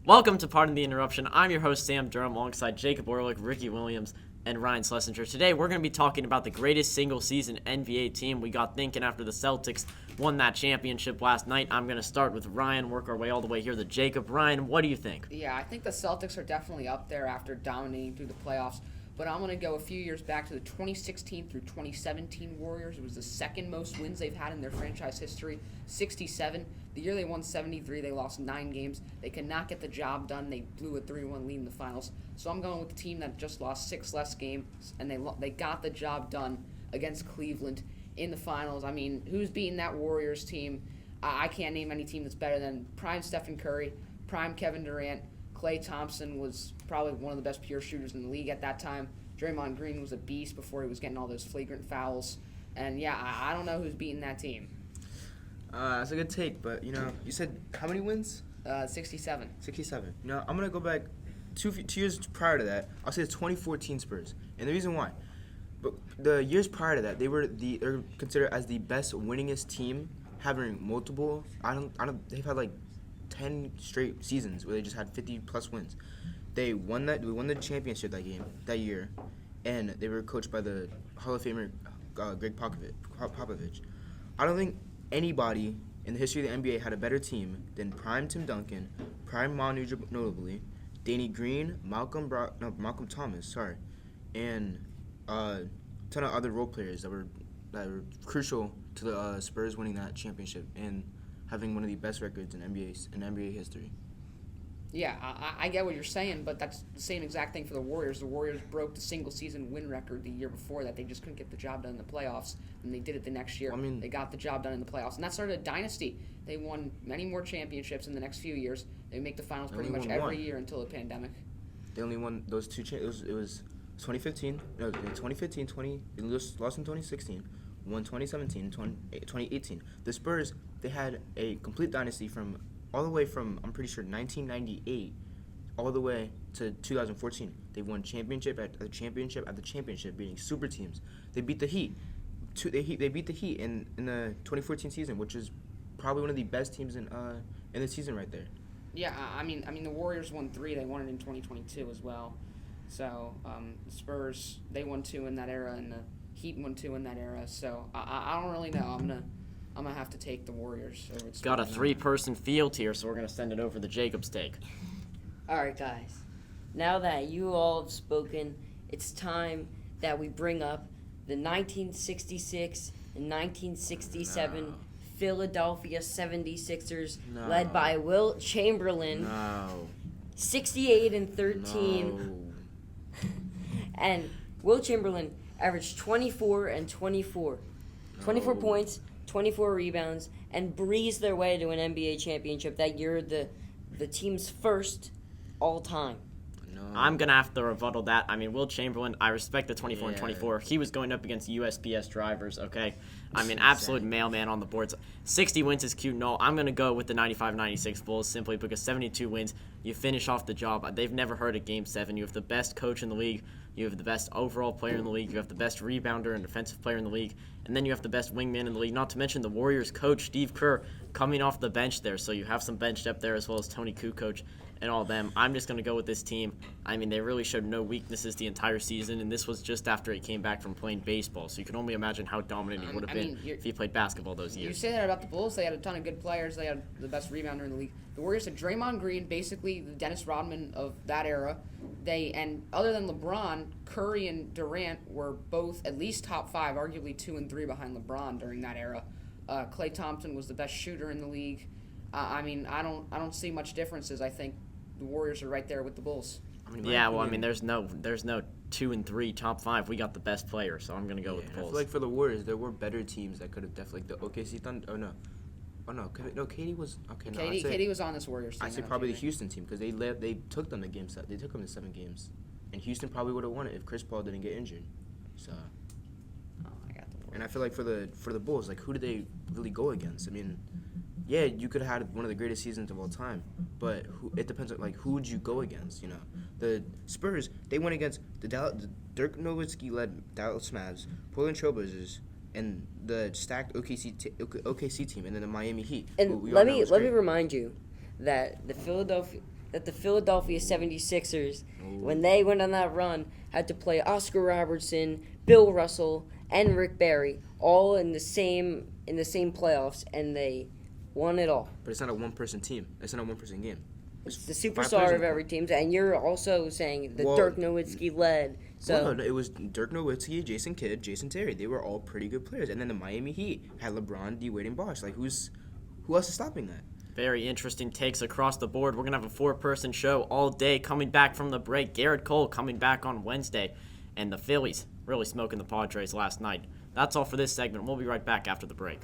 Welcome to Pardon the Interruption. I'm your host, Sam Durham, alongside Jacob Orlick, Ricky Williams, and Ryan Schlesinger. Today, we're going to be talking about the greatest single-season NBA team. We got thinking after the Celtics won that championship last night. I'm going to start with Ryan, work our way all the way here to Jacob. Ryan, what do you think? Yeah, I think the Celtics are definitely up there after dominating through the playoffs. But I'm going to go a few years back to the 2016 through 2017 Warriors. It was the second most wins they've had in their franchise history, 67. The year they won 73, they lost 9 games. They could not get the job done. They blew a 3-1 lead in the finals. So I'm going with the team that just lost 6 less games, and they got the job done against Cleveland in the finals. I mean, who's beating that Warriors team? I can't name any team that's better than prime Stephen Curry, prime Kevin Durant. Klay Thompson was probably one of the best pure shooters in the league at that time. Draymond Green was a beast before he was getting all those flagrant fouls. And, yeah, I don't know who's beating that team. That's a good take, but, you said how many wins? 67. 67. I'm going to go back two years prior to that. I'll say the 2014 Spurs. And the reason why. But the years prior to that, they're considered as the best winningest team, having multiple. They've had like 10 straight seasons where they just had 50-plus wins. They won the championship that year, and they were coached by the Hall of Famer Greg Popovich. I don't think anybody in the history of the NBA had a better team than prime Tim Duncan, prime Manu notably, Danny Green, Malcolm Thomas, and a ton of other role players that were crucial to the Spurs winning that championship and having one of the best records in NBA history. Yeah, I get what you're saying, but that's the same exact thing for the Warriors. The Warriors broke the single-season win record the year before that. They just couldn't get the job done in the playoffs, and they did it the next year. They got the job done in the playoffs, and that started a dynasty. They won many more championships in the next few years. They make the finals pretty much every year until the pandemic. They only won those two. It was 2015. No, 2015. They lost in 2016. Won 2017. 2018. The Spurs, they had a complete dynasty all the way from, I'm pretty sure, 1998 all the way to 2014. They won championship after championship after championship, beating super teams. They beat the Heat. They beat the Heat in the 2014 season, which is probably one of the best teams in the season right there. Yeah, I mean the Warriors won 3. They won it in 2022 as well. So the Spurs, they won 2 in that era, and the Heat won 2 in that era. So I don't really know. I'm gonna have to take the Warriors over the Spurs. Got a 3-person field here, so we're going to send it over to Jacob's take. All right, guys. Now that you all have spoken, it's time that we bring up the 1966 and 1967 Philadelphia 76ers, led by Wilt Chamberlain. 68-13. And Wilt Chamberlain averaged 24 and 24. 24 points, 24 rebounds, and breezed their way to an NBA championship that year, the team's first all time. I'm going to have to rebuttal that. I mean, Wilt Chamberlain, I respect the 24 and 24. He was going up against USPS drivers, okay? I mean, absolute mailman on the boards. 60 wins is cute and all. I'm going to go with the 95-96 Bulls simply because 72 wins, you finish off the job. They've never heard of Game 7. You have the best coach in the league. You have the best overall player in the league. You have the best rebounder and defensive player in the league. And then you have the best wingman in the league. Not to mention the Warriors coach, Steve Kerr, coming off the bench there. So you have some bench depth there as well as Tony Kukoc and all of them. I'm just going to go with this team. I mean, they really showed no weaknesses the entire season, and this was just after he came back from playing baseball. So you can only imagine how dominant he would have been if he played basketball those years. You say that about the Bulls. They had a ton of good players. They had the best rebounder in the league. The Warriors had Draymond Green, basically the Dennis Rodman of that era. And other than LeBron, Curry and Durant were both at least top 5, arguably 2 and 3 behind LeBron during that era. Klay Thompson was the best shooter in the league. I don't see much differences. I think the Warriors are right there with the Bulls. There's no 2 and 3 top 5. We got the best player, so I'm gonna go with the Bulls. I feel like for the Warriors, there were better teams that could have definitely the OKC Thunder. KD was okay. No, KD was on this Warriors team. I say probably the Houston team because they took them to game set. They took them to 7 games, and Houston probably would have won it if Chris Paul didn't get injured. So. I got the Warriors. And I feel like for the Bulls, like who did they really go against? I mean, yeah, you could have had one of the greatest seasons of all time, but it depends on like who would you go against. The Spurs, they went against the Dirk Nowitzki-led Dallas Mavs, Portland Trailblazers, and the stacked OKC team, and then the Miami Heat. And let me remind you that the Philadelphia that the Philadelphia 76ers, when they went on that run, had to play Oscar Robertson, Bill Russell, and Rick Barry all in the same playoffs, and they won it all. But it's not a one-person team. It's not a one-person game. It's the 5 players superstar on of the every team, and you're also saying that Well- Dirk Nowitzki led. So Well, no, it was Dirk Nowitzki, Jason Kidd, Jason Terry. They were all pretty good players. And then the Miami Heat had LeBron, D. Wade, and Bosh. Like, who else is stopping that? Very interesting takes across the board. We're going to have a 4-person show all day coming back from the break. Garrett Cole coming back on Wednesday. And the Phillies really smoking the Padres last night. That's all for this segment. We'll be right back after the break.